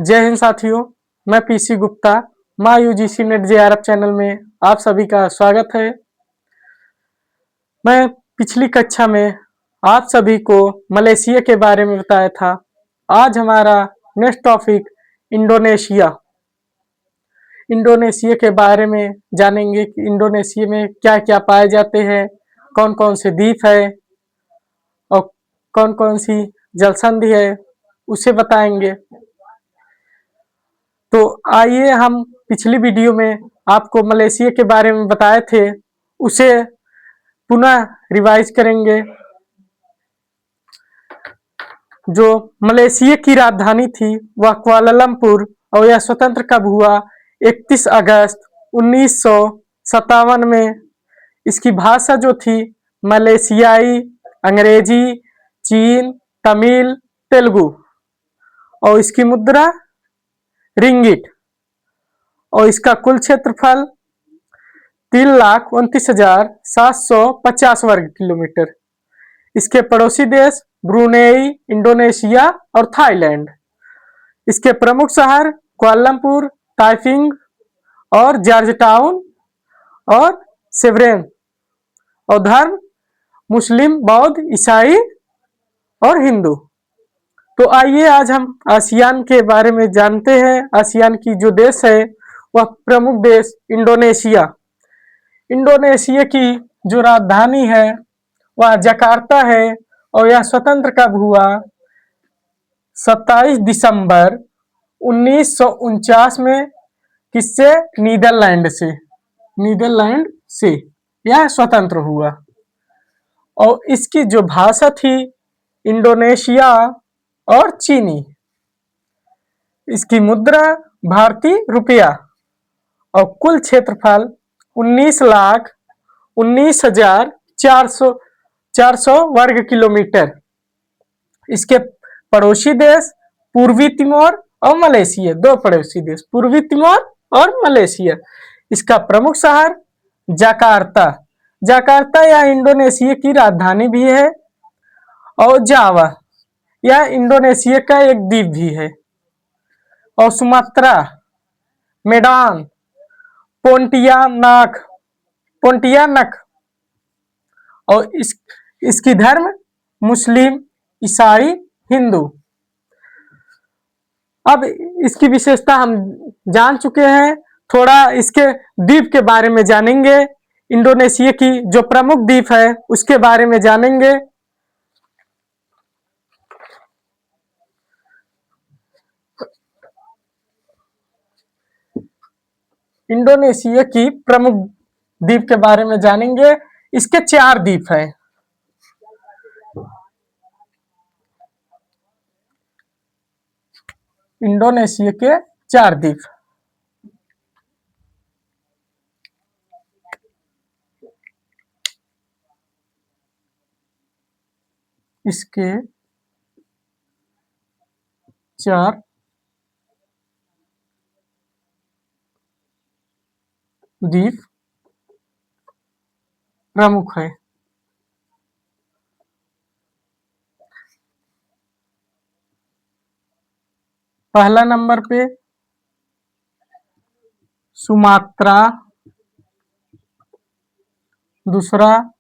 जय हिंद साथियों, मैं पीसी गुप्ता माँ यूजीसी नेट जेआरएफ चैनल में आप सभी का स्वागत है। मैं पिछली कक्षा में आप सभी को मलेशिया के बारे में बताया था। आज हमारा नेक्स्ट टॉपिक इंडोनेशिया। इंडोनेशिया के बारे में जानेंगे कि इंडोनेशिया में क्या-क्या पाए जाते हैं, कौन-कौन से द्वीप है और कौन-कौन सी जलसंधि है, उसे बताएंगे। तो आइए हम पिछली वीडियो में आपको मलेशिया के बारे में बताए थे, उसे पुनः रिवाइज करेंगे। जो मलेशिया की राजधानी थी वह कुआलालंपुर और यह स्वतंत्र कब हुआ? 31 अगस्त 1957 में। इसकी भाषा जो थी मलेशियाई, अंग्रेजी, चीन, तमिल, तेलुगु और इसकी मुद्रा रिंगिट और इसका कुल क्षेत्रफल 3,29,750 वर्ग किलोमीटर। इसके पड़ोसी देश ब्रुनेई, इंडोनेशिया और थाईलैंड। इसके प्रमुख शहर कुआलालंपुर, ताइपिंग और जॉर्जटाउन और सेवरेन। और धर्म मुस्लिम, बौद्ध, ईसाई और हिंदू। तो आइए आज हम आसियान के बारे में जानते हैं। आसियान की जो देश है वह प्रमुख देश इंडोनेशिया। इंडोनेशिया की जो राजधानी है वह जकार्ता है और यह स्वतंत्र कब हुआ? 27 दिसंबर 1949 में। किससे? नीदरलैंड से। नीदरलैंड से यह स्वतंत्र हुआ। और इसकी जो भाषा थी इंडोनेशिया और चीनी। इसकी मुद्रा भारतीय रुपया और कुल क्षेत्रफल 19,19,400 वर्ग किलोमीटर। इसके पड़ोसी देश पूर्वी तिमोर और मलेशिया, दो पड़ोसी देश पूर्वी तिमोर और मलेशिया। इसका प्रमुख शहर जकार्ता। जकार्ता यह इंडोनेशिया की राजधानी भी है। और जावा यह इंडोनेशिया का एक द्वीप भी है। और सुमात्रा, मेडान, पोंटियानक और इसकी धर्म मुस्लिम, ईसाई, हिंदू। अब इसकी विशेषता हम जान चुके हैं, थोड़ा इसके द्वीप के बारे में जानेंगे। इंडोनेशिया की जो प्रमुख द्वीप है उसके बारे में जानेंगे। इंडोनेशिया की प्रमुख द्वीप के बारे में जानेंगे। इसके 4 द्वीप हैं। इंडोनेशिया के 4 द्वीप। इसके 4 द्वीप प्रमुख है। पहला नंबर पे सुमात्रा, दूसरा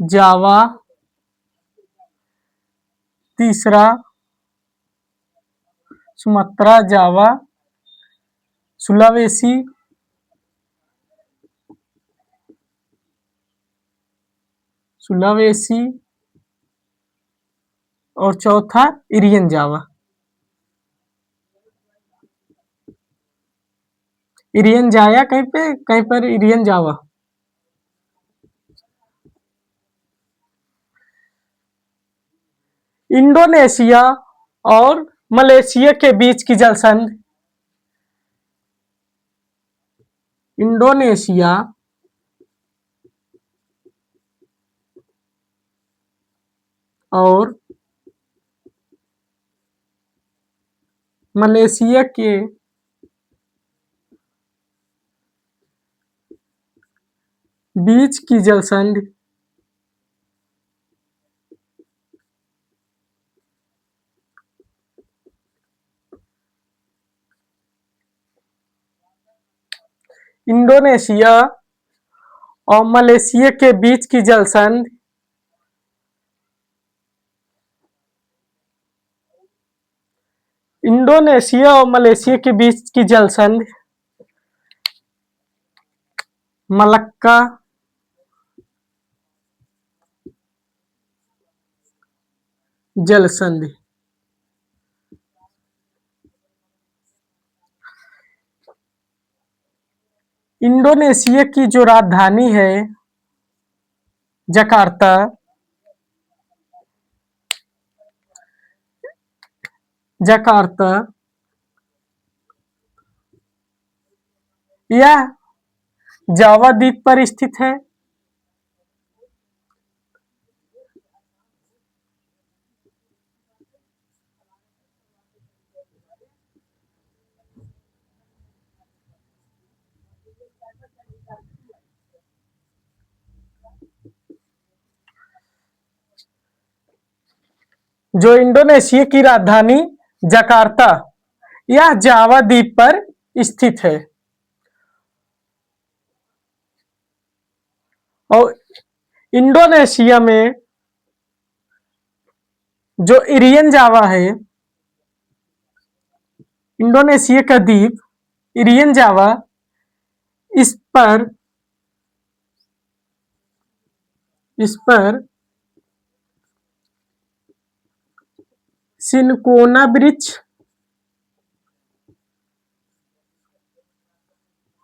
जावा, तीसरा सुमात्रा, जावा, सुलावेसी, और चौथा इरियन जावा। इरियन जाया कहीं पे, कहीं पर इरियन जावा। इंडोनेशिया और मलेशिया के बीच की जलसंधि। इंडोनेशिया और मलेशिया के बीच की जलसंधि इंडोनेशिया और मलेशिया के बीच की जलसंधि इंडोनेशिया और मलेशिया के बीच की जलसंधि मलक्का जलसंधि। इंडोनेशिया की जो राजधानी है जकार्ता, जकार्ता यह जावा द्वीप पर स्थित है। जो इंडोनेशिया की राजधानी जकार्ता यह जावा द्वीप पर स्थित है और इंडोनेशिया में जो इरियन जावा है, इंडोनेशिया का द्वीप इरियन जावा, इस पर सिनकोना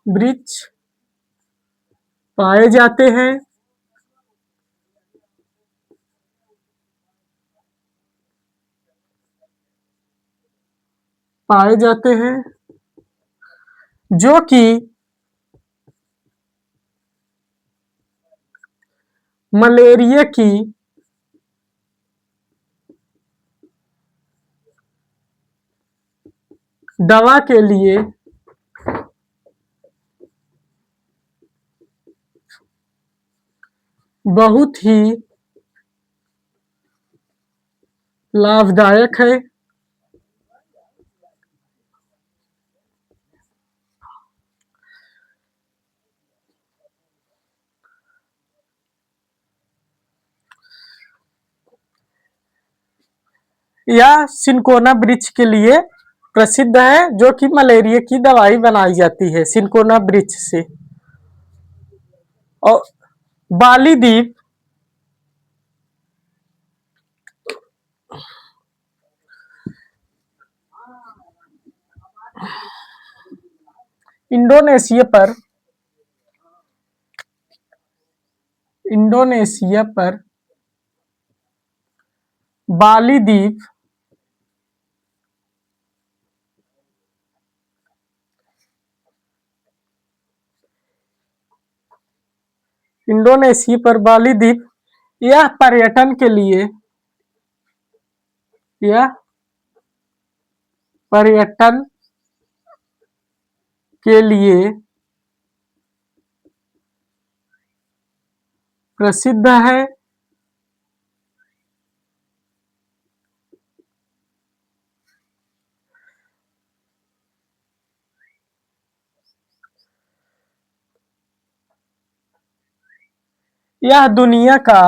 वृक्ष पाए जाते हैं। जो कि मलेरिया की दवा के लिए बहुत ही लाभदायक है। यह सिनकोना वृक्ष के लिए प्रसिद्ध है, जो कि मलेरिया की दवाई बनाई जाती है सिनकोना वृक्ष से। और बाली द्वीप इंडोनेशिया पर बाली द्वीप यह पर्यटन के लिए प्रसिद्ध है। यह दुनिया का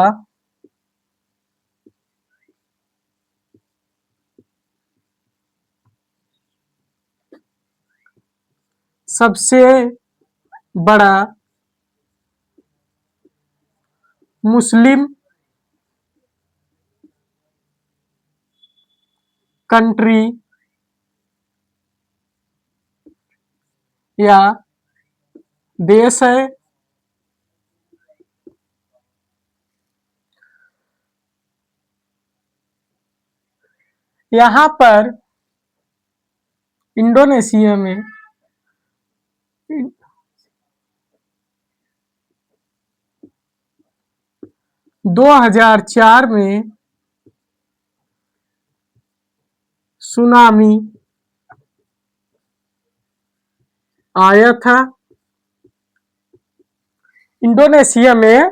सबसे बड़ा मुस्लिम कंट्री या देश है। यहाँ पर इंडोनेशिया में 2004 में सुनामी आया था। इंडोनेशिया में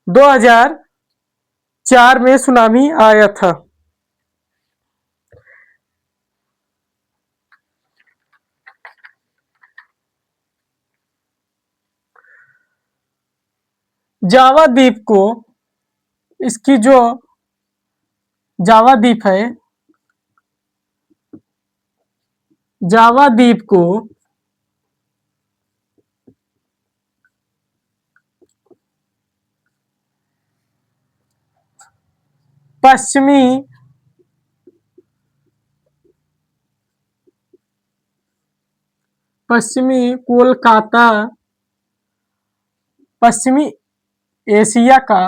2004 में सुनामी आया था। जावा द्वीप को, इसकी जो जावा द्वीप है, जावा द्वीप को पश्चिमी कोलकाता, पश्चिमी एशिया का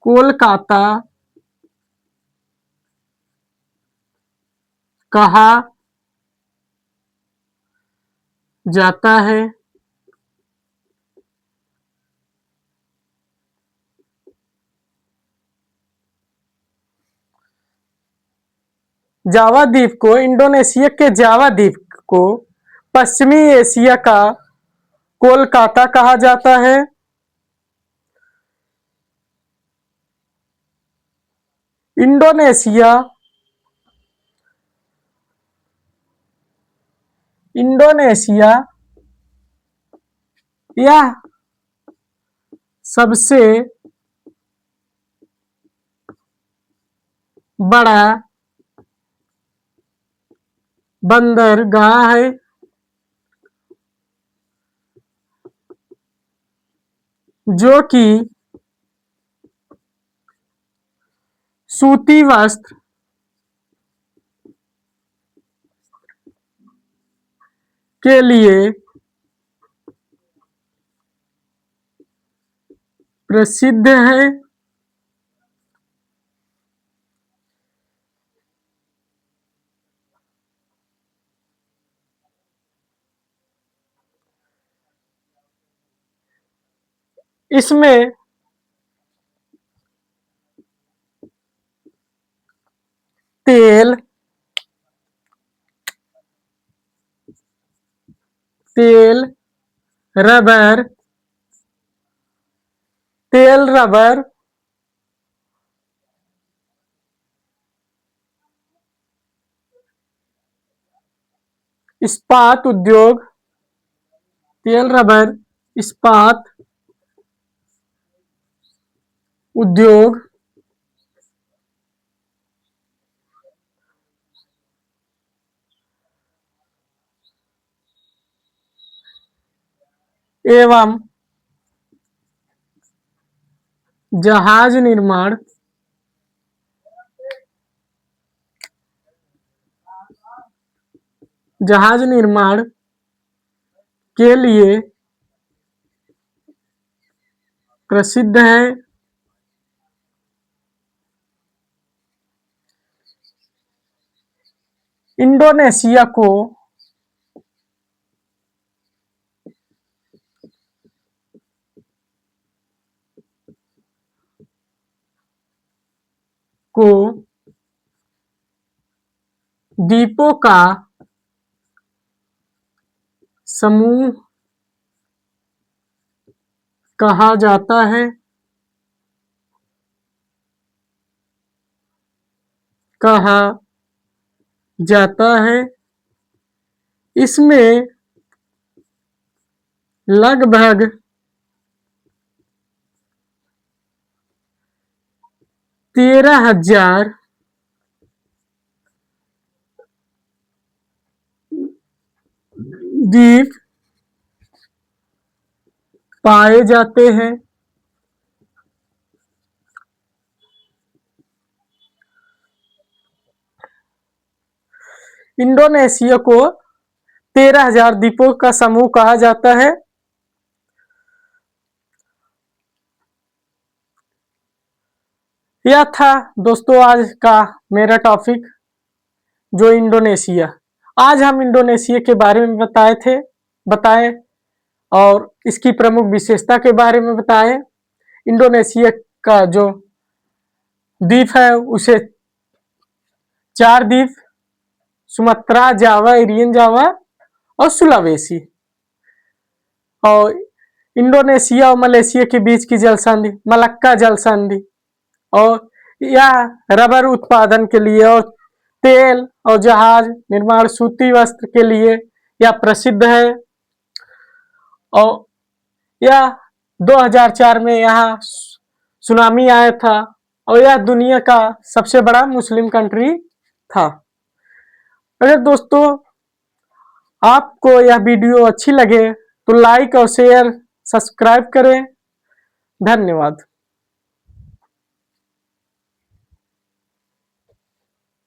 कोलकाता कहा जाता है। जावा द्वीप को, इंडोनेशिया के जावा द्वीप को पश्चिमी एशिया का कोलकाता कहा जाता है। इंडोनेशिया यह सबसे बड़ा बंदरगाह है, जो कि सूती वस्त्र के लिए प्रसिद्ध है। इसमें तेल, रबर, इस्पात उद्योग, तेल रबर इस्पात उद्योग, एवं जहाज निर्माण के लिए प्रसिद्ध है। इंडोनेशिया को द्वीपों का समूह कहा जाता है। इसमें लगभग 13,000 द्वीप पाए जाते हैं। इंडोनेशिया को 13,000 द्वीपों का समूह कहा जाता है। यह था दोस्तों आज का मेरा टॉपिक, जो इंडोनेशिया। आज हम इंडोनेशिया के बारे में बताए और इसकी प्रमुख विशेषता के बारे में बताए। इंडोनेशिया का जो द्वीप है उसे 4 द्वीप, सुमात्रा, जावा, इरियन जावा और सुलावेसी, और इंडोनेशिया और मलेशिया के बीच की जल संधि मलक्का जल संधि, और यह रबर उत्पादन के लिए और तेल और जहाज निर्माण, सूती वस्त्र के लिए यह प्रसिद्ध है। और यह 2004 में यहाँ सुनामी आया था और यह दुनिया का सबसे बड़ा मुस्लिम कंट्री था। अगर दोस्तों आपको यह वीडियो अच्छी लगे तो लाइक और शेयर सब्सक्राइब करें। धन्यवाद।